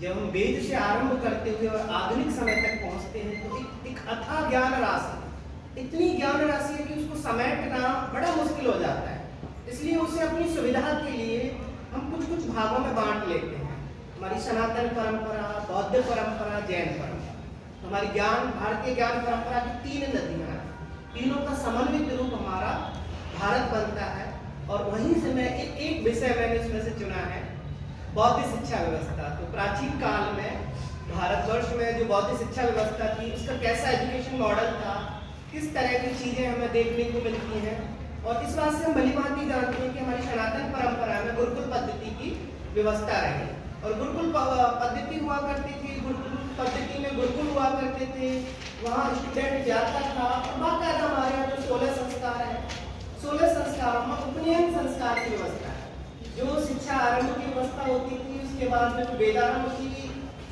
जब हम वेद से आरंभ करते हुए और आधुनिक समय तक पहुंचते हैं तो एक अथाह ज्ञान राशि, इतनी ज्ञान राशि है कि उसको समेटना बड़ा मुश्किल हो जाता है। इसलिए उसे अपनी सुविधा के लिए हम कुछ कुछ भागों में बांट लेते हैं। हमारी सनातन परंपरा, बौद्ध परंपरा, जैन परंपरा। हमारी भारतीय ज्ञान परंपरा की 3 नदियां हैं, तीनों का समन्वित रूप हमारा भारत बनता है। और वहीं से मैं एक विषय मैंने इसमें से चुना है, बौद्ध शिक्षा व्यवस्था। तो प्राचीन काल में भारतवर्ष में जो बौद्ध शिक्षा व्यवस्था थी, उसका कैसा एजुकेशन मॉडल था, किस तरह की चीजें हमें देखने को मिलती हैं। और इस बात से हम भली भांति जानते हैं कि हमारी सनातन परंपरा में गुरुकुल पद्धति की व्यवस्था रही। और गुरुकुल पद्धति हुआ करती थी, गुरुकुल पद्धति में गुरुकुल हुआ करते थे, वहाँ स्टूडेंट जाता था। और बाकायदा हमारे यहाँ जो 16 संस्कार है, 16 संस्कारों में उपनयन संस्कार की व्यवस्था है। जो शिक्षा आरंभ की व्यवस्था होती थी, उसके बाद में वेदारंभ की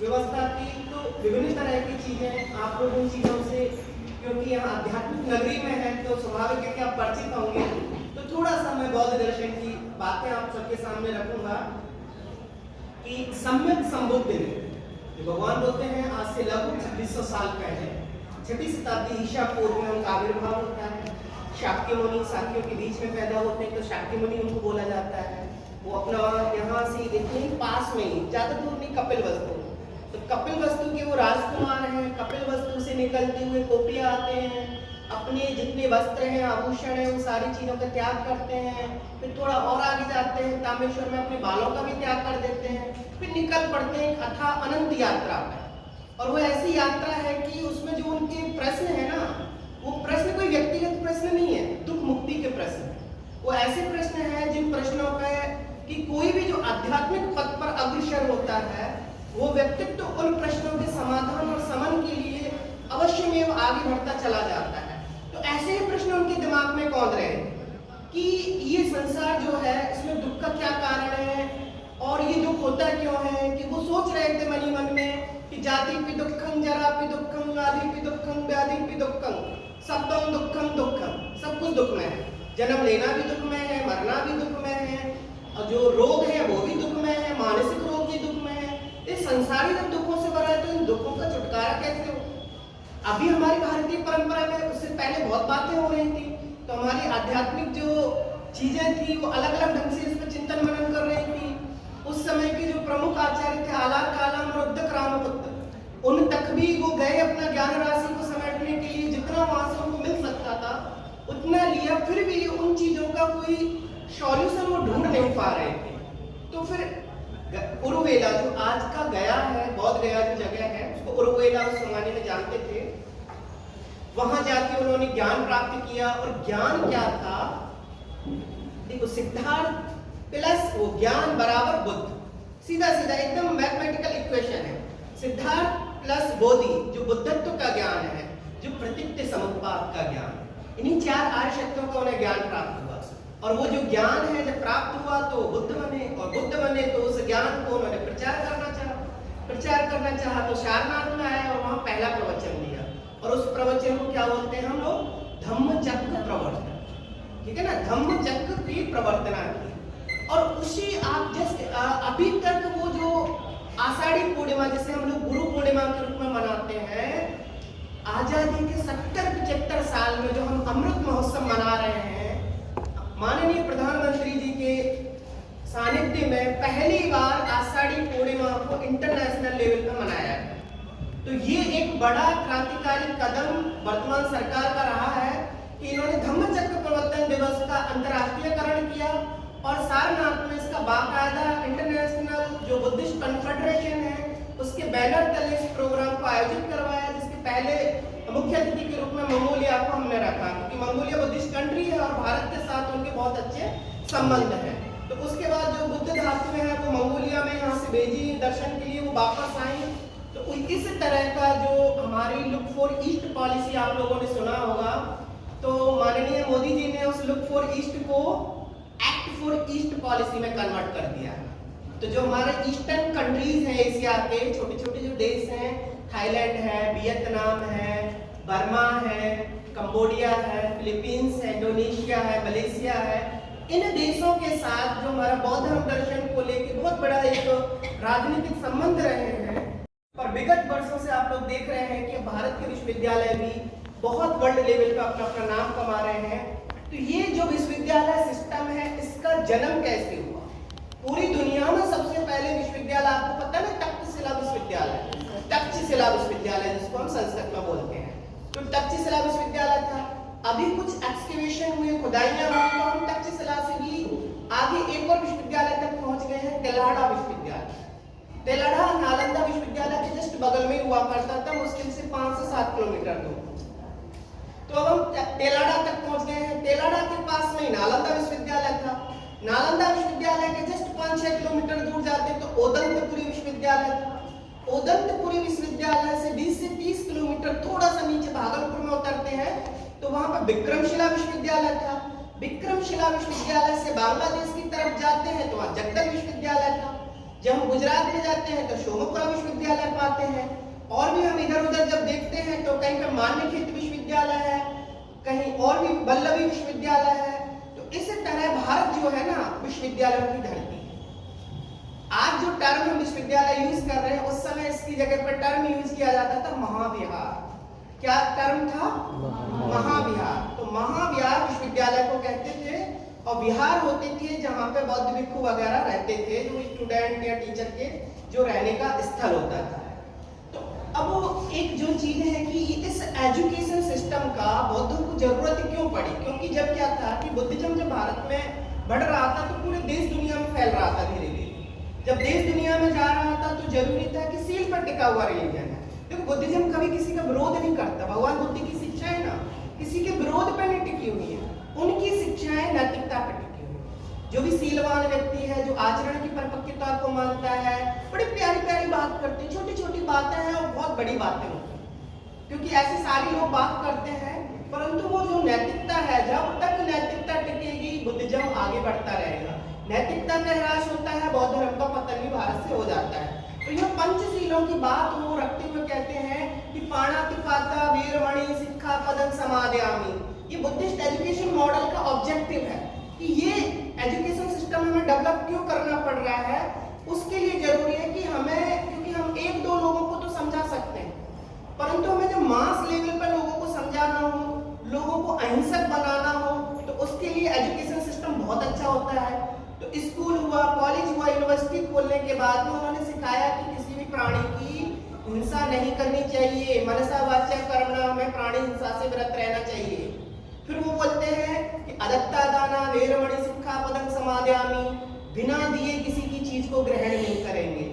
व्यवस्था थी। तो विभिन्न तरह की चीजें आप लोग उन चीजों से, क्योंकि यहाँ आध्यात्मिक नगरी में है तो स्वाभाविक है कि आप परिचित होंगे। तो थोड़ा सा मैं बौद्ध दर्शन की बातें आप सबके सामने रखूंगा कि सम्यक संबुद्ध ने, जो भगवान बोलते हैं आज से लगभग 2600 साल पहले, 6वीं शताब्दी ईसा पूर्व में उनका आविर्भाव होता है। शाक्य मुनि साथियों के बीच में पैदा होते हैं तो शाक्य मुनि उनको बोला जाता है। वो अपना यहाँ से इतने पास में ही, ज्यादा दूर नहीं, कपिलवस्तु। तो कपिलवस्तु के वो राजकुमार हैं। कपिलवस्तु से निकलते हुए कोपिया आते हैं, अपने जितने वस्त्र हैं, आभूषण हैं, उन सारी चीजों का त्याग करते हैं। फिर थोड़ा और आगे जाते हैं, तामेश्वर में अपने बालों का भी त्याग कर देते हैं। फिर निकल पड़ते हैं अथाह अनंत यात्रा पर। और वो ऐसी यात्रा है कि उसमें जो उनके प्रश्न है ना, वो प्रश्न कोई व्यक्तिगत प्रश्न नहीं है, दुख मुक्ति के प्रश्न है। वो ऐसे प्रश्न हैं जिन प्रश्नों का कि कोई भी जो आध्यात्मिक पथ पर अग्रसर होता है, वो व्यक्तित्व उन प्रश्नों के समाधान और समन के लिए अवश्य में आगे बढ़ता चला जाता है। तो ऐसे ही प्रश्न उनके दिमाग में कौंध रहे कि ये संसार जो है, इसमें दुख का क्या कारण है और ये दुख होता क्यों है। कि वो सोच रहे थे मनी मन में कि जाति पि दुखं, जरा पि दुखं, व्याधि पि दुखं, व्याधि पि दुखं, सबदम दुखम दुखम, सब कुछ दुख में है। जन्म लेना भी दुख में है, मरना भी दुख में है, और जो रोग है वो भी दुख में है, मानसिक रोग भी दुख में है। इस संसारी जब दुखों से भरा है तो इन दुखों का छुटकारा कैसे हो। अभी हमारी भारतीय परंपरा में उससे पहले बहुत बातें हो रही थी, तो हमारी आध्यात्मिक जो चीजें थी वो अलग अलग ढंग से इस पर चिंतन मनन कर रही थी। उस समय के जो प्रमुख आचार्य थे आलार कालम और उद्दक रामपुत्र, उन तक भी वो गए अपना ज्ञान राशि को समेटने के लिए, जितना वहां से उनको मिल सकता था उतना लिया। फिर भी उन चीजों का कोई सॉल्यूशन वो ढूंढ नहीं पा रहे थे। तो फिर उरुवेला, जो आज का गया है, बौद्ध गया जो जगह है, उसको उरुवेला उस जमाने में जानते थे, वहां जाके उन्होंने ज्ञान प्राप्त किया। और ज्ञान क्या था, देखो, सिद्धार्थ प्लस वो ज्ञान बराबर बुद्ध, सीधा सीधा एकदम मैथमेटिकल इक्वेशन है। सिद्धार्थ प्लस बोधि, जो बुद्धत्व का ज्ञान है, जो प्रतीत्य समुत्पाद का ज्ञान, इन्हीं 4 आर्य शक्तियों का उन्हें ज्ञान प्राप्त हुआ। और वो जो ज्ञान है जब प्राप्त हुआ तो बुद्ध बने, और बुद्ध बने तो उस ज्ञान को उन्होंने प्रचार करना चाहा तो सारनाथ में आए और वहां पहला प्रवचन दिया। और उस प्रवचन को क्या बोलते हैं हम लोग, धम्मचक्र प्रवर्तन, ठीक है ना, धम्मचक्र की प्रवर्तना की। और उसी आप जैसे अभी तक वो जो आषाढ़ी पूर्णिमा, जिसे हम लोग गुरु पूर्णिमा के रूप में मनाते हैं, आजादी के 70-75 साल में जो हम अमृत महोत्सव मना रहे हैं, माननीय प्रधानमंत्री जी के सानिध्य में पहली बार आषाढ़ी पूर्णिमा को इंटरनेशनल लेवल पर मनाया है। तो ये एक बड़ा क्रांतिकारी कदम वर्तमान सरकार का रहा है कि इन्होंने धम्मचक्र प्रवर्तन दिवस का अंतर्राष्ट्रीयकरण किया और सारनाथ में इसका बाकायदा इंटरनेशनल जो बुद्धिस्ट कन्फेडरेशन है उसके बैनर तले इस प्रोग्राम को आयोजित करवाया, जिसके पहले मुख्य अतिथि के रूप में मंगोलिया को हमने रखा, क्योंकि मंगोलिया बुद्धिस्ट कंट्री है और भारत के साथ उनके बहुत अच्छे संबंध हैं। तो उसके बाद जो बुद्ध धातु है वो मंगोलिया में यहाँ से भेजी दर्शन के लिए, वो वापस आई। तो इस तरह का जो हमारी लुक फॉर ईस्ट पॉलिसी आप लोगों ने सुना होगा, तो माननीय मोदी जी ने उस लुक फॉर ईस्ट को एक्ट फॉर ईस्ट पॉलिसी में कन्वर्ट कर दिया। तो जो हमारे ईस्टर्न कंट्रीज हैं एशिया के, छोटे छोटे जो देश हैं, थाईलैंड है, वियतनाम है, बर्मा है, कंबोडिया है, फिलीपींस है, इंडोनेशिया है, मलेशिया है, इन देशों के साथ जो हमारा बौद्ध धर्म दर्शन को लेकर बहुत बड़ा एक राजनीतिक संबंध रहे हैं, लोग देख रहे हैं कि भारत के विश्वविद्यालय भी बहुत वर्ल्ड लेवल पर अपना अपना नाम कमा रहे हैं। तो ये जो विश्वविद्यालय सिस्टम है, इसका जन्म कैसे हुआ? पूरी दुनिया में सबसे पहले विश्वविद्यालय, आपको पता है ना, तक्षशिला विश्वविद्यालय, तक्षशिला विश्वविद्यालय जिसको हम संस्कृत में बोलते हैं, तो तक्षशिला विश्वविद्यालय था। अभी कुछ एक्सकेवेशन हुए, खुदाइयां हुई, तो हम तक्षशिला से भी आगे एक और विश्वविद्यालय तक पहुंच गए हैं, तेलाड़ा विश्वविद्यालय। तेलाड़ा नालंदा विश्वविद्यालय के जस्ट बगल में हुआ करता था, मुश्किल से 5 से 7 किलोमीटर दूर। तो अब हम तेलाड़ा तक पहुंच गए हैं। तेलाड़ा के पास में नालंदा विश्वविद्यालय था। नालंदा विश्वविद्यालय के जस्ट 5-6 किलोमीटर दूर जाते तो ओदंतपुरी विश्वविद्यालय था। ओदंतपुरी विश्वविद्यालय से 20 से 30 किलोमीटर थोड़ा सा नीचे भागलपुर में उतरते हैं तो वहां पर विक्रमशिला विश्वविद्यालय था। विक्रमशिला विश्वविद्यालय से बांग्लादेश की तरफ जाते हैं तो वहां जगदल विश्वविद्यालय था। जब हम गुजरात में जाते हैं तो सोमपुरा विश्वविद्यालय पाते हैं। और भी हम इधर उधर जब देखते हैं तो कहीं पे मान्यखेत विश्वविद्यालय है, कहीं और भी वल्लभी विश्वविद्यालय है। तो इस तरह भारत जो है ना, विश्वविद्यालयों की धरती है। आज जो टर्म हम विश्वविद्यालय यूज कर रहे हैं, उस समय इसकी जगह पर टर्म यूज किया जाता था महाविहार। क्या टर्म था? महाविहार। तो महाविहार विश्वविद्यालय को कहते थे और विहार होते थे जहां पे बौद्ध भिक्षु वगैरह रहते थे, जो स्टूडेंट या टीचर के जो रहने का स्थल होता था। तो अब एक जो चीज है कि इस एजुकेशन सिस्टम का बौद्धों को जरूरत क्यों पड़ी? क्योंकि जब क्या था कि बुद्धिज्म जब भारत में बढ़ रहा था तो पूरे देश दुनिया में फैल रहा था धीरे धीरे। जब देश दुनिया में जा रहा था तो जरूरी था कि सील पर टिका हुआ रिलीजन है। देखो, बुद्धिज्म कभी किसी का विरोध नहीं करता। भगवान बुद्ध की शिक्षाएं ना किसी के विरोध पर नहीं टिकी हुई है, उनकी शिक्षाएं नैतिकता पर टिकी हुई है। जो भी सीलवान व्यक्ति है, जो आचरण की परिपक्वता को मानता है, बड़ी प्यारी प्यारी बात करते हैं, छोटी छोटी बातें हैं और बहुत बड़ी बातें होती हैं, क्योंकि ऐसे सारे लोग बात करते हैं। परंतु वो जो नैतिकता है, जब तक नैतिकता टिकेगी बुद्धिज्म आगे बढ़ता रहेगा। नैतिकता का ह्रास होता है, बौद्ध धर्म का पतन भी भारत से हो जाता है। तो यह पंचशीलों की बात वो रखते हुए कहते हैं कि पाणातिपाता वीरमणि सिक्खापदं समादयामि। ये बुद्धिस्ट एजुकेशन मॉडल का ऑब्जेक्टिव है कि ये एजुकेशन सिस्टम हमें डेवलप क्यों करना पड़ रहा है। उसके लिए जरूरी है कि हमें, क्योंकि हम 1-2 लोगों को तो समझा सकते हैं, परंतु हमें जब मास लेवल पर लोगों को समझाना हो, लोगों को अहिंसक बनाना हो, तो उसके लिए एजुकेशन सिस्टम बहुत अच्छा होता है। तो स्कूल हुआ, कॉलेज हुआ, यूनिवर्सिटी खोलने के बाद में उन्होंने सिखाया कि किसी भी प्राणी की हिंसा नहीं करनी चाहिए। मनसा वाचा कर्मणा, हमें प्राणी हिंसा से विरत रहना चाहिए। फिर वो बोलते हैं कि अदत्ता दाना वेरमणि सिक्खापदं समादयामि, बिना दिए किसी की चीज को ग्रहण नहीं करेंगे,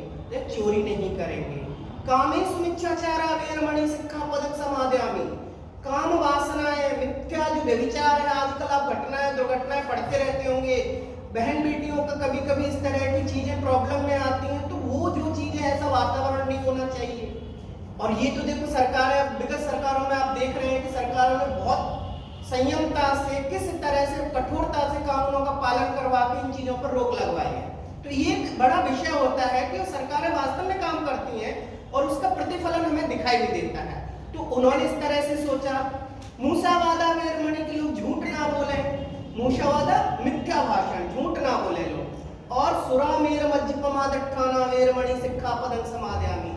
चोरी नहीं करेंगे। कामेषु मिथ्याचारा वेरमणि सिक्खापदं समादयामि, काम वासनाएं, मिथ्या जो व्यभिचार है, आजकल आप घटनाएं दुर्घटनाएं पढ़ते रहते होंगे, बहन बेटियों का कभी कभी इस तरह की चीजें प्रॉब्लम में आती हैं, तो वो जो चीजें, ऐसा वातावरण नहीं होना चाहिए। और ये तो देखो सरकारें, विगत सरकारों में आप देख रहे हैं कि सरकारों ने बहुत संयमता से, किस तरह से कठोरता से कानूनों का पालन करवा के इन चीजों पर रोक लगवाई है। तो ये एक बड़ा विषय होता है कि सरकारें वास्तव में काम करती हैं और उसका प्रतिफलन हमें दिखाई भी देता है। तो उन्होंने इस तरह से सोचा, मूसावादा वेरमणि के लोग झूठ ना बोले, मूसावादा मिथ्या भाषण, झूठ ना बोले लोग। और सुरामेर मज्जपमादट्ठाना वेरमणि सिक्खापदं समादयामि,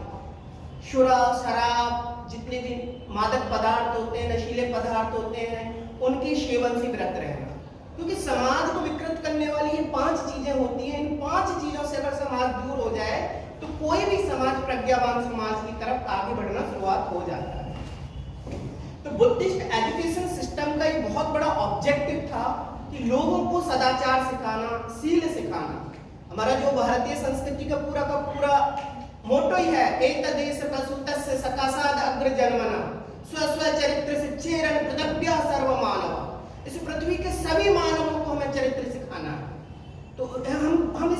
शुरा, शराब, जितने भी मादक पदार्थ होते हैं, नशीले पदार्थ होते हैं, उनके सेवन से विरत रहना। क्योंकि समाज को विकृत करने वाली ये 5 चीजें होती हैं। इन 5 चीजों से अगर समाज दूर हो जाए तो कोई भी समाज प्रज्ञावान समाज की तरफ आगे बढ़ना शुरुआत हो जाता है। तो बुद्धिस्ट एजुकेशन सिस्टम का एक बहुत बड़ा ऑब्जेक्टिव था कि लोगों को सदाचार सिखाना, सील सिखाना। हमारा जो भारतीय संस्कृति का पूरा मोटो ही है, एतदेश प्रसूतस्य सकाशाद अग्र जन्मना स्व चरित्र शिक्षेरन प्रदभ्य सर्व मानव। इस पृथ्वी के सभी मानवों को हमें चरित्र सिखाना है। तो हम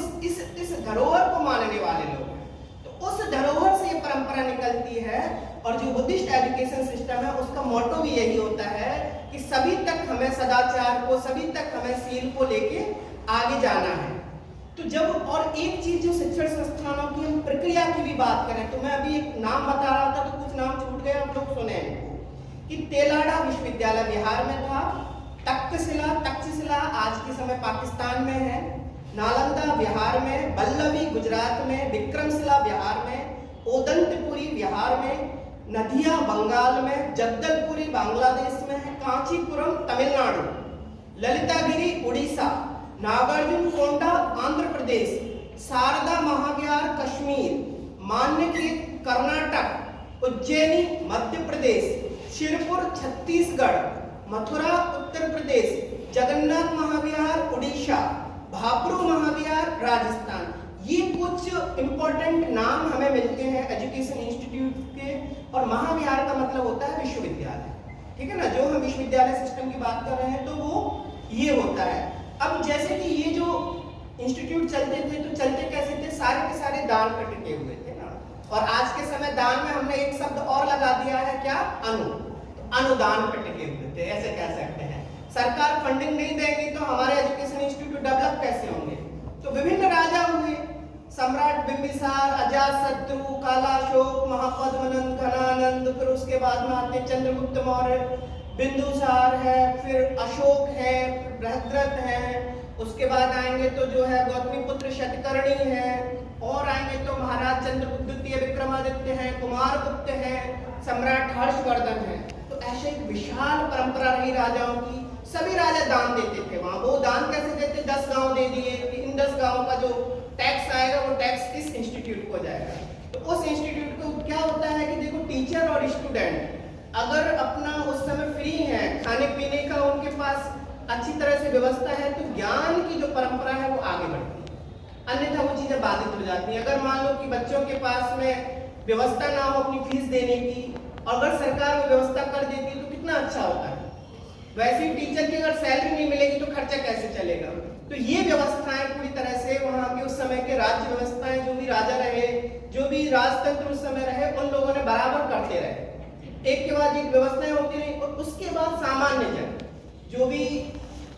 इस धरोहर को मानने वाले लोग हैं। तो उस धरोहर से ये परंपरा निकलती है। और जो बुद्धिस्ट एजुकेशन सिस्टम है उसका मोटो भी यही होता है कि सभी तक हमें सदाचार को, सभी तक हमें सील को लेके आगे जाना है। तो जब, और एक चीज जो शिक्षण संस्थानों की हम प्रक्रिया की भी बात करें, तो मैं अभी एक नाम बता रहा था तो कुछ नाम छूट गए, आप लोग सुने कि तेलाड़ा विश्वविद्यालय बिहार में था, तक्षशिला आज के समय पाकिस्तान में है, नालंदा बिहार में, वल्लभी गुजरात में, विक्रमशिला बिहार में, ओदंतपुरी बिहार में, नदिया बंगाल में, जगदलपुरी बांग्लादेश में है, कांचीपुरम तमिलनाडु, ललितागिरी उड़ीसा, नागार्जुन कोंडा आंध्र प्रदेश, शारदा महाविहार कश्मीर, मान्यखेत कर्नाटक, उज्जैनी मध्य प्रदेश, शिरपुर छत्तीसगढ़, मथुरा उत्तर प्रदेश, जगन्नाथ महाविहार उड़ीसा, भापरू महाविहार राजस्थान। ये कुछ इंपॉर्टेंट नाम हमें मिलते हैं एजुकेशन इंस्टीट्यूट के। और महाविहार का मतलब होता है विश्वविद्यालय, ठीक है ना। जो हम विश्वविद्यालय सिस्टम की बात कर रहे हैं तो वो ये होता है। अब जैसे कि ये जो इंस्टीट्यूट चलते थे तो चलते कैसे थे, सारे के सारे दान पर टिके हुए थे ना। और आज के समय दान में हमने एक शब्द और लगा दिया है, क्या, अनुदान पर टिके हुए थे, ऐसे कह सकते हैं। सरकार फंडिंग नहीं देगी तो हमारे एजुकेशन इंस्टीट्यूट डेवलप कैसे होंगे। तो विभिन्न राजा हुए, सम्राट बिंबिसार, अजातशत्रु, कालाशोक, महापद्मनंद, घनानंद, फिर उसके बाद में आते चंद्रगुप्त मौर्य, बिंदुसार है, फिर अशोक है, फिर बृहद्रथ है, उसके बाद आएंगे तो जो है गौतमीपुत्र शतकर्णी है, और आएंगे तो महाराज चंद्रगुप्त द्वितीय विक्रमादित्य है, कुमारगुप्त है, सम्राट हर्षवर्धन है। तो ऐसे एक विशाल परंपरा रही राजाओं की। सभी राजा दान देते थे वहां। वो दान कैसे देते, 10 गांव दे दिए, इन 10 गांव का जो टैक्स आएगा वो टैक्स इस इंस्टीट्यूट को जाएगा। तो उस इंस्टीट्यूट को क्या होता है कि देखो, टीचर और स्टूडेंट अगर अपना उस समय फ्री है, खाने पीने का उनके पास अच्छी तरह से व्यवस्था है, तो ज्ञान की जो परंपरा है वो आगे बढ़ती है। अन्यथा वो चीजें बाधित हो जाती हैं। अगर मान लो कि बच्चों के पास में व्यवस्था ना हो अपनी फीस देने की, अगर सरकार वो व्यवस्था कर देती है तो कितना अच्छा होता है। वैसे ही टीचर की अगर सैलरी नहीं मिलेगी तो खर्चा कैसे चलेगा। तो ये व्यवस्थाएं पूरी तरह से वहां के उस समय के राज्य व्यवस्थाएं, जो भी राजा रहे, जो भी राजतंत्र उस समय रहे, उन लोगों ने बराबर करते रहे, एक के बाद एक व्यवस्थाएं होती रही। और उसके बाद सामान्य जन, जो भी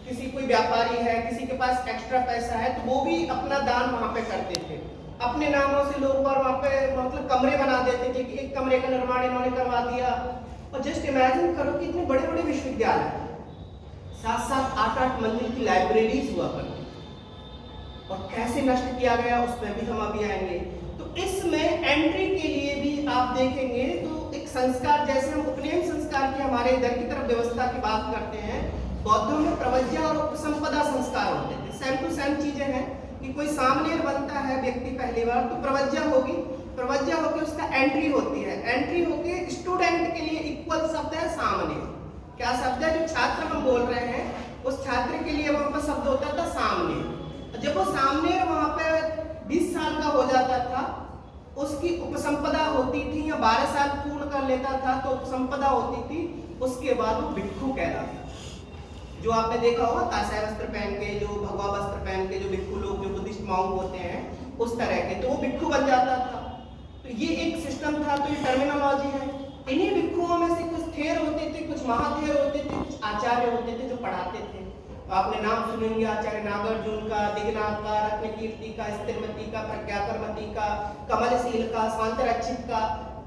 किसी कोई व्यापारी है, किसी के पास एक्स्ट्रा पैसा है, तो वो भी अपना दान वहां पे करते थे। अपने नामों से लोग और वहां पे मतलब कमरे बना देते थे कि एक कमरे का निर्माण इन्होंने करवा दिया। और जस्ट इमेजिन करो कि इतने बड़े बड़े विश्वविद्यालय, 7-7, 8-8 मंजिल की लाइब्रेरीज हुआ करती, और कैसे नष्ट किया गया उस पर भी हम अभी आएंगे। तो इसमें एंट्री के लिए भी आप देखेंगे तो एक संस्कार, जैसे हम उपनयन संस्कार की हमारे इधर की तरफ व्यवस्था की बात करते हैं, बौद्धों में प्रवज्या और उपसंपदा संस्कार होते थे। सेम टू सेम चीजें हैं कि कोई सामनेर बनता है व्यक्ति पहली बार तो प्रवज्या होगी, प्रवज्या होकर उसका एंट्री होती है, एंट्री होके स्टूडेंट के लिए इक्वल शब्द है सामनेर। क्या शब्द है, जो छात्र हम बोल रहे हैं उस छात्र के लिए वहां पर शब्द होता था सामनेर। जब वो सामनेर वहां पे 20 साल का हो जाता था, उसकी उपसंपदा होती थी, या 12 साल पूर्ण कर लेता था तो उपसंपदा होती थी। उसके बाद वो भिक्षु कहलाता, जो आपने देखा होगा कांसाय वस्त्र पहन के, जो भगवा वस्त्र पहन के जो भिक्षु लोग, जो बुद्धिस्ट मॉन्क होते हैं उस तरह के, तो वो भिक्षु बन जाता था। तो ये एक सिस्टम था। तो ये टर्मिनोलॉजी है। इन्हीं भिक्षुओं में से कुछ थेर होते थे, कुछ महाथेर होते थे, कुछ आचार्य होते थे जो पढ़ाते थे। तो आपने नाम सुनेंगे आचार्य नागार्जुन का, दिगनाथ का, रत्नकीर्ति का, स्थिरमती का, प्रज्ञाकरमती का, कमलशील का, शांतरक्षित का।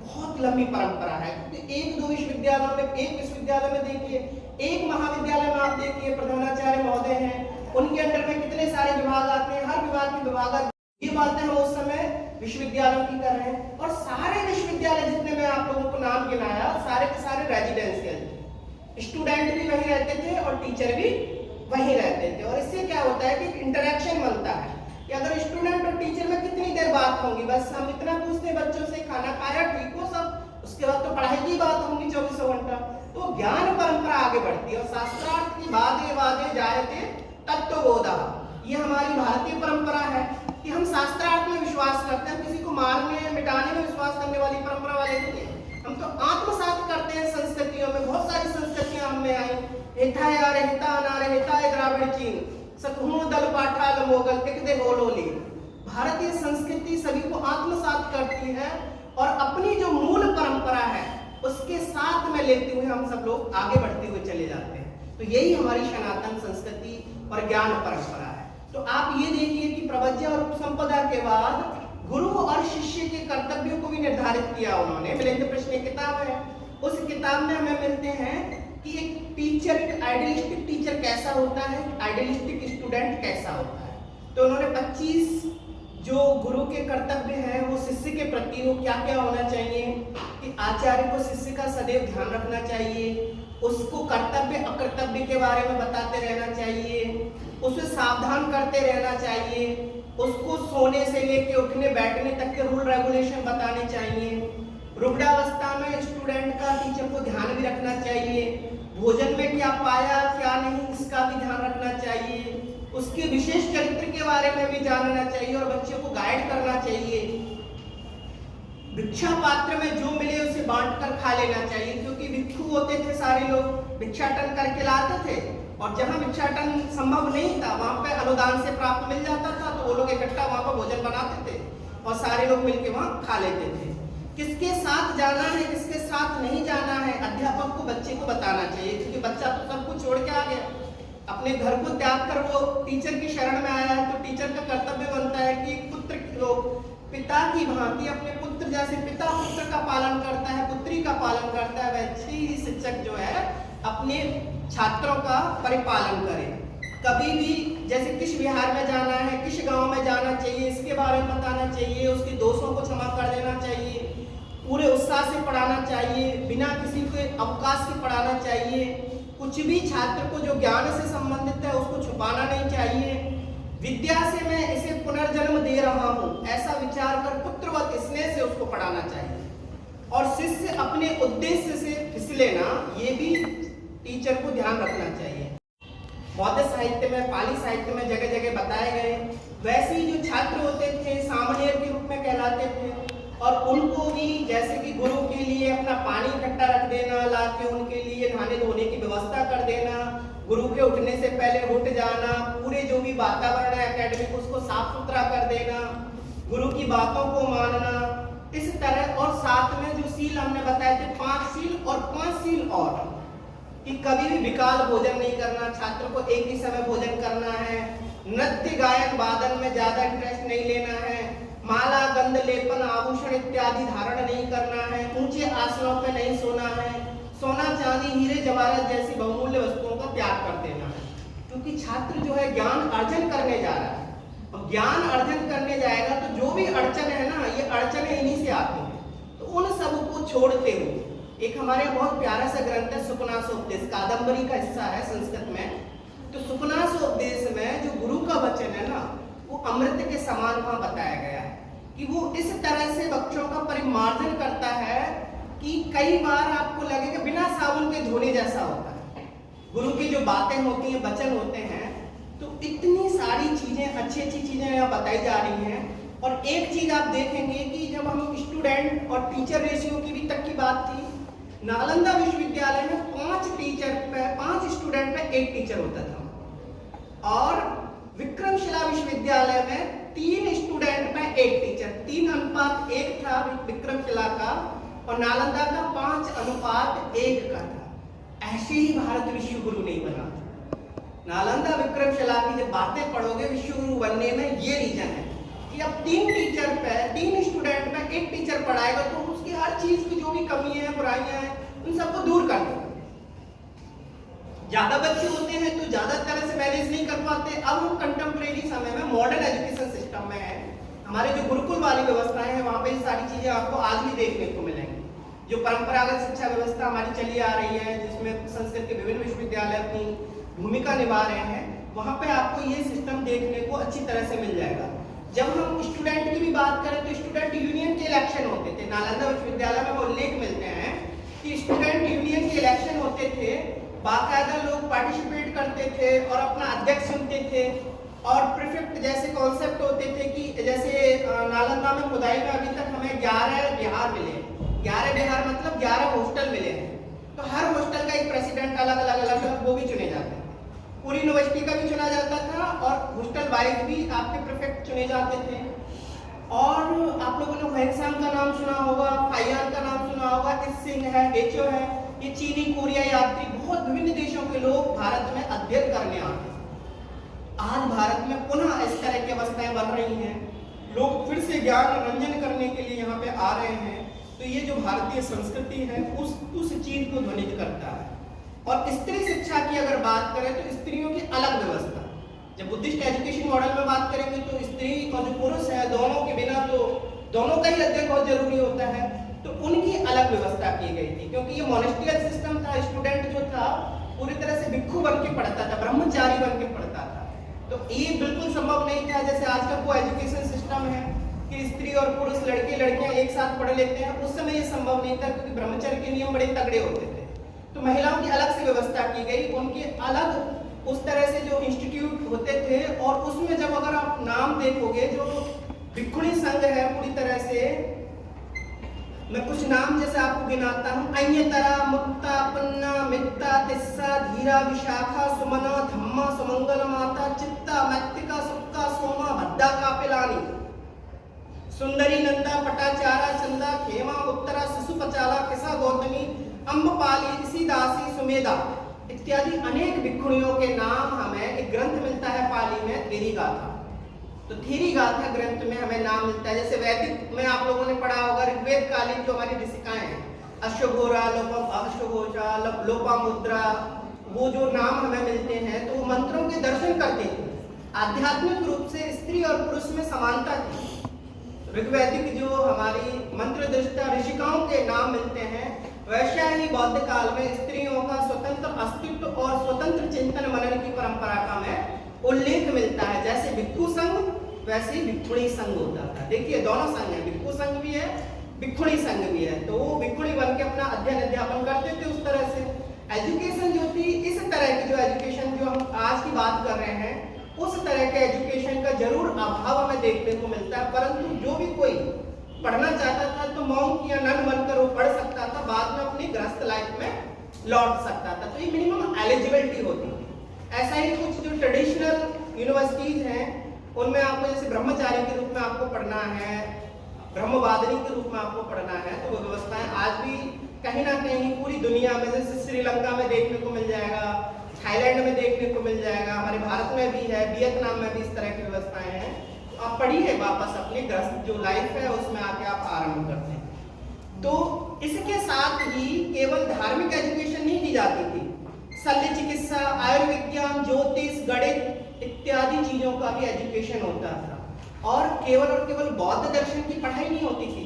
बहुत लंबी परंपरा है। एक दो विश्वविद्यालयों में, एक विश्वविद्यालय में देखिए, एक महाविद्यालय में आप देखिए प्रधानाचार्य महोदय हैं, उनके अंडर में कितने सारे विभाग आते हैं, हर विभाग के विभाग। ये बातें हम उस समय विश्वविद्यालयों की कर रहे हैं। और सारे विश्वविद्यालय जितने मैं आप लोगों को नाम गिनाया, सारे के सारे रेजिडेंशियल, स्टूडेंट भी वही रहते थे और टीचर भी वही रहते थे। और इससे क्या होता है कि इंटरेक्शन बनता है कि अगर स्टूडेंट और टीचर में कितनी देर बात होगी, बस हम इतना पूछते हैं बच्चों से, खाना खाया, ठीक हो सब, उसके बाद तो पढ़ाई की बात होगी 24 घंटा। तो ज्ञान परंपरा आगे बढ़ती है। और शास्त्रार्थ की वादे जायते तत्वबोधा, ये हमारी भारतीय परंपरा है कि हम शास्त्रार्थ में विश्वास करते हैं। किसी को मारने मिटाने में विश्वास करने वाली परंपरा वाले नहीं है। हम तो आत्मसात करते हैं संस्कृतियों में। बहुत सारी संस्कृतियां हमें आई, हेता यार हेता अनार हेता द्राविड़ चीन सखूण दल पाठाल मोगल टिक दे होलोली। भारतीय संस्कृति सभी को आत्मसात करती है और अपनी जो मूल परंपरा है उसके साथ में लेते हुए हम सब लोग आगे बढ़ते हुए चले जाते हैं। तो यही हमारी सनातन संस्कृति और ज्ञान परंपरा है। तो आप ये देखिए कि प्रवज्या और उपसंपदा के बाद गुरु और शिष्य के कर्तव्यों को भी निर्धारित किया उन्होंने। मिलिंद प्रश्न किताब है, उस किताब में हमें मिलते हैं कि एक टीचर, एक आइडियलिस्टिक टीचर कैसा होता है, आइडियलिस्टिक स्टूडेंट कैसा होता है। तो उन्होंने 25 जो गुरु के कर्तव्य हैं वो शिष्य के प्रति वो क्या क्या होना चाहिए, कि आचार्य को शिष्य का सदैव ध्यान रखना चाहिए, उसको कर्तव्य अकर्तव्य के बारे में बताते रहना चाहिए, उसे सावधान करते रहना चाहिए, उसको सोने से लेके उठने बैठने तक के रूल रेगुलेशन बताने चाहिए। रुग्णावस्था में स्टूडेंट का टीचर को ध्यान भी रखना चाहिए, भोजन में क्या पाया क्या नहीं इसका भी ध्यान रखना चाहिए, उसके विशेष चरित्र के बारे में भी जानना चाहिए और बच्चे को गाइड करना चाहिए। भिक्षा पात्र में जो मिले उसे बांट कर खा लेना चाहिए, क्योंकि भिक्षु होते थे सारे लोग भिक्षाटन करके लाते थे, और जहाँ भिक्षाटन संभव नहीं था वहाँ पे अनुदान से प्राप्त मिल जाता था, तो वो लोग इकट्ठा वहाँ पर भोजन बनाते थे और सारे लोग मिलके वहाँ खा लेते थे। किसके साथ जाना है किसके साथ नहीं जाना है अध्यापक को बच्चे को बताना चाहिए, क्योंकि बच्चा तो सब कुछ छोड़ के आ गया, अपने घर को त्याग कर वो टीचर की शरण में आया है, तो टीचर का कर्तव्य बनता है कि पुत्र लोग पिता की भांति अपने पुत्र जैसे पिता पुत्र का पालन करता है, पुत्री का पालन करता है, वैसे ही शिक्षक जो है अपने छात्रों का परिपालन करे। कभी भी जैसे किस विहार में जाना है, किस गांव में जाना चाहिए, इसके बारे में बताना चाहिए, उसके दोषों को क्षमा कर देना चाहिए, पूरे उत्साह से पढ़ाना चाहिए, बिना किसी के अवकाश के पढ़ाना चाहिए। कुछ भी छात्र को जो ज्ञान से संबंधित है उसको छुपाना नहीं चाहिए। विद्या से मैं इसे पुनर्जन्म दे रहा हूँ ऐसा विचार कर पुत्रवत स्नेह से उसको पढ़ाना चाहिए, और शिष्य अपने उद्देश्य से फिसले ना, ये भी टीचर को ध्यान रखना चाहिए। बौद्ध साहित्य में पाली साहित्य में जगह जगह बताए गए, वैसे ही जो छात्र होते थे सामणेर के रूप में कहलाते थे, और उनको भी जैसे कि गुरु के लिए अपना पानी इकट्ठा रख देना, ला के उनके लिए नहाने धोने की व्यवस्था कर देना, गुरु के उठने से पहले उठ जाना, पूरे जो भी वातावरण है एकेडमिक उसको साफ सुथरा कर देना, गुरु की बातों को मानना, इस तरह। और साथ में जो सील हमने बताए थे 5 सील और 5 सील और कि कभी भी विकाल भोजन नहीं करना, छात्र को एक ही समय भोजन करना है, नृत्य गायन वादन में ज्यादा इंटरेस्ट नहीं लेना है, माला गंध लेपन आभूषण इत्यादि धारण नहीं करना है, ऊंचे आसनों पर नहीं सोना है, सोना चांदी हीरे जवाहरात जैसी बहुमूल्य वस्तुओं का त्याग कर देना है, क्योंकि छात्र जो है ज्ञान अर्जन करने जा रहा है, और ज्ञान अर्जन करने जाएगा तो जो भी अड़चन है ना, ये अड़चनें इन्हीं से आती हैं, तो उन सब को छोड़ते हुए एक हमारे बहुत प्यारा सा ग्रंथ है सुकनासोपदेश, कादम्बरी का हिस्सा है संस्कृत में, तो सुकनासोपदेश में जो गुरु का वचन है ना वो अमृत के समान वहां बताया गया है कि वो इस तरह से बच्चों का परिमार्जन करता है कि कई बार आपको लगेगा बिना साबुन के धोने जैसा होता है। गुरु की जो बातें होती हैं, वचन होते हैं, तो इतनी सारी चीजें अच्छी अच्छी चीजें यहाँ बताई जा रही हैं। और एक चीज आप देखेंगे कि जब हम स्टूडेंट और टीचर रेशियो की भी तक की बात थी, नालंदा विश्वविद्यालय में 5 स्टूडेंट पे 1 टीचर होता था, और विक्रमशिला विश्वविद्यालय में 3 स्टूडेंट पे 1 टीचर, 3:1 था विक्रमशिला का, और नालंदा का 5:1 का था। ऐसे ही भारत विश्व गुरु नहीं बना। नालंदा विक्रमशिला की जब बातें पढ़ोगे विश्व गुरु बनने में ये रीजन है कि अब 3 स्टूडेंट पे 1 टीचर पढ़ाएगा तो उसकी हर चीज की जो भी कमी है बुराइयां हैं उन सबको दूर कर देगा। ज्यादा बच्चे होते हैं तो ज्यादा तरह से मैनेज नहीं कर पाते। अब हम कंटेम्प्रेरी समय में मॉडर्न एजुकेशन सिस्टम में है, हमारे जो गुरुकुल वाली व्यवस्थाएं हैं वहाँ पे ये सारी चीजें आपको आज भी देखने को मिलेंगी। जो परंपरागत शिक्षा व्यवस्था हमारी चली आ रही है, जिसमें संस्कृत के विभिन्न विश्वविद्यालय अपनी भूमिका निभा रहे हैं, वहाँ पे आपको ये सिस्टम देखने को अच्छी तरह से मिल जाएगा। जब हम स्टूडेंट की भी बात करें तो स्टूडेंट यूनियन के इलेक्शन होते थे। नालंदा विश्वविद्यालय में वो उल्लेख मिलते हैं कि स्टूडेंट यूनियन के इलेक्शन होते थे, बाकायदा लोग पार्टिसिपेट करते थे और अपना अध्यक्ष चुनते थे, और प्रीफेक्ट जैसे कॉन्सेप्ट होते थे कि जैसे नालंदा में खुदाई में अभी तक हमें 11 बिहार मिले, 11 बिहार मतलब 11 हॉस्टल मिले हैं, तो हर हॉस्टल का एक प्रेसिडेंट अलग अलग वो भी चुने जाते हैं। पूरी यूनिवर्सिटी का भी चुना जाता था और हॉस्टल वाइज भी आपके प्रीफेक्ट चुने जाते थे। और आप लोगों ने हुएंसांग का नाम सुना होगा, फाइयान का नाम सुना होगा, इत्सिंग है, हेचो है, ये चीनी कोरिया यात्री बहुत विभिन्न देशों के लोग भारत में अध्ययन करने आते हैं। आज भारत में पुनः इस तरह की अवस्थाएं बन रही हैं, लोग फिर से ज्ञान रंजन करने के लिए यहाँ पे आ रहे हैं, तो ये जो भारतीय संस्कृति है उस चीज को ध्वनित करता है। और स्त्री शिक्षा की अगर बात करें तो स्त्रियों की अलग व्यवस्था, जब बुद्धिस्ट एजुकेशन मॉडल में बात करेंगे तो स्त्री और जो पुरुष है दोनों के बिना तो दोनों का ही अध्ययन बहुत जरूरी होता है, तो उनकी अलग व्यवस्था की गई थी, क्योंकि ये मोनेस्टियल सिस्टम था। स्टूडेंट जो था पूरी तरह से भिक्षु बन के पढ़ता था, ब्रह्मचारी बन के पढ़ता था। तो ये बिल्कुल संभव नहीं था जैसे आज का को एजुकेशन सिस्टम है कि स्त्री और पुरुष, लड़के लड़कियां एक साथ पढ़ लेते हैं। उस समय ये संभव नहीं था, क्योंकि ब्रह्मचर्य के नियम बड़े तगड़े होते थे। तो महिलाओं की अलग से व्यवस्था की गई, उनके अलग उस तरह से जो इंस्टीट्यूट होते थे। और उसमें जब अगर आप नाम देखोगे, जो भिक्षुणी संघ है पूरी तरह से, मैं कुछ नाम जैसे आपको गिनाता हूँ: अय्यतरा, मुक्ता, पन्ना, मित्ता, तिस्सा, धीरा, विशाखा, सुमना, धम्मा, सुमंगल माता, चित्ता, मैत्तिका, सुक्का, सोमा, भद्दा, कापिलानी, सुंदरी, नंदा, पटाचारा, चंदा, खेमा, उत्तरा, शिशुपचाला, किसा, गौतमी, अम्बपाली, इसी दासी, सुमेधा इत्यादि अनेक भिक्षुणियों के नाम हमें एक ग्रंथ मिलता है पाली में, थेरी गाथा। तो थेरी गाथा ग्रंथ में हमें नाम मिलता है। जैसे वैदिक में आप लोगों ने पढ़ा होगा, ऋग्वेद कालीन जो हमारी ऋषिकाएं हैं, अश्वघोरा, अश्वघोषा, लोपामुद्रा, वो जो नाम हमें मिलते हैं, तो वो मंत्रों के दर्शन करते थे। आध्यात्मिक रूप से स्त्री और पुरुष में समानता थी। ऋग्वैदिक जो हमारी मंत्र दृष्टा ऋषिकाओं के नाम मिलते हैं, वैसा ही बौद्ध काल में स्त्रियों का स्वतंत्र अस्तित्व और स्वतंत्र चिंतन मनन की परंपरा का में उल्लेख मिलता है। जैसे भिक्षु संघ वैसे ही भिक्षुणी संघ होता था। देखिए दोनों संघ है, भिक्षु संघ भी है, भिक्षुणी संघ भी है। तो वो भिक्षुणी बन के अपना अध्ययन अध्यापन करते थे। उस तरह से एजुकेशन जो थी, इस तरह की जो एजुकेशन जो हम आज की बात कर रहे हैं, उस तरह के एजुकेशन का जरूर अभाव हमें देखने को मिलता है। परंतु जो भी कोई पढ़ना चाहता था तो मॉन्क या नन बनकर वो पढ़ सकता था, बाद में अपनी गृहस्थ लाइफ में लौट सकता था। तो ये मिनिमम एलिजिबिलिटी होती थी। ऐसा ही कुछ जो ट्रेडिशनल यूनिवर्सिटीज हैं, उनमें आपको जैसे ब्रह्मचारी के रूप में आपको पढ़ना है, ब्रह्मवादिनी के रूप में आपको पढ़ना है, तो वो व्यवस्थाएं आज भी कहीं ना कहीं पूरी दुनिया में, जैसे श्रीलंका में देखने को मिल जाएगा, थाईलैंड में देखने को मिल जाएगा, हमारे भारत में भी है, वियतनाम में भी इस तरह की व्यवस्थाएं हैं। तो आप पढ़िए, वापस अपनी गृहस्थ जो लाइफ है उसमें आके आप आरंभ करते हैं। तो इसके साथ ही केवल धार्मिक एजुकेशन नहीं दी जाती थी, शल्य चिकित्सा, आयुर्विज्ञान, ज्योतिष, गणित इत्यादि चीजों का भी एजुकेशन होता था। और केवल बौद्ध दर्शन की पढ़ाई नहीं होती थी,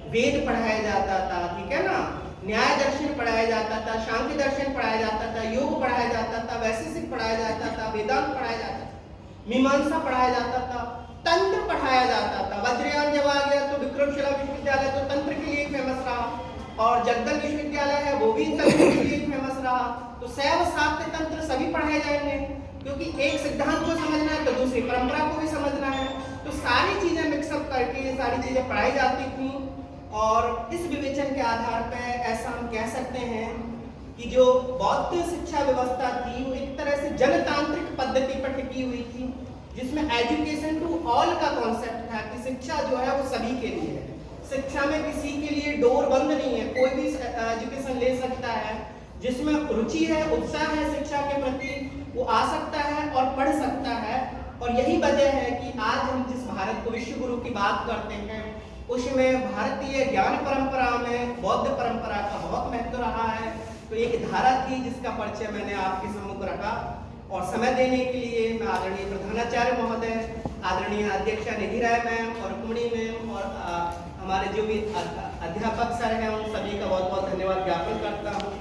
वेद पढ़ाया जाता था, ठीक है ना, न्याय दर्शन पढ़ाया जाता था, सांख्य दर्शन पढ़ाया जाता था, योग पढ़ाया जाता था, वैशेषिक पढ़ाया जाता था, वेदांत पढ़ाया जाता था, मीमांसा पढ़ाया जाता था, तंत्र पढ़ाया जाता था। वज्रयान जब आ गया तो विक्रमशिला विश्वविद्यालय तो तंत्र के लिए फेमस रहा, और जगदल विश्वविद्यालय है वो भी तंत्र के लिए फेमस रहा। तो शैव शाक्त तंत्र सभी पढ़ाए जाएंगे, क्योंकि एक सिद्धांत को समझना है तो दूसरी परंपरा को भी समझना है। तो सारी चीजें मिक्सअप करके ये सारी चीजें पढ़ाई जाती थी। और इस विवेचन के आधार पर ऐसा हम कह सकते हैं कि जो बौद्ध शिक्षा व्यवस्था थी वो एक तरह से जनतांत्रिक पद्धति पर टिकी हुई थी, जिसमें एजुकेशन टू ऑल का कॉन्सेप्ट था कि शिक्षा जो है वो सभी के लिए है। शिक्षा में किसी के लिए डोर बंद नहीं है, कोई भी एजुकेशन ले सकता है। जिसमें रुचि है, उत्साह है शिक्षा के प्रति, वो आ सकता है और पढ़ सकता है। और यही वजह है कि आज हम जिस भारत को विश्व गुरु की बात करते हैं, उसमें भारतीय ज्ञान परंपरा में बौद्ध परंपरा का बहुत महत्व रहा है। तो एक धारा थी जिसका परिचय मैंने आपके सम्मुख रखा। और समय देने के लिए मैं आदरणीय प्रधानाचार्य महोदय, आदरणीय अध्यक्षा निधि राय मैम और रुक्मिणी मैम और हमारे जो भी अध्यापक सर हैं, उन सभी का बहुत बहुत धन्यवाद ज्ञापन करता हूँ।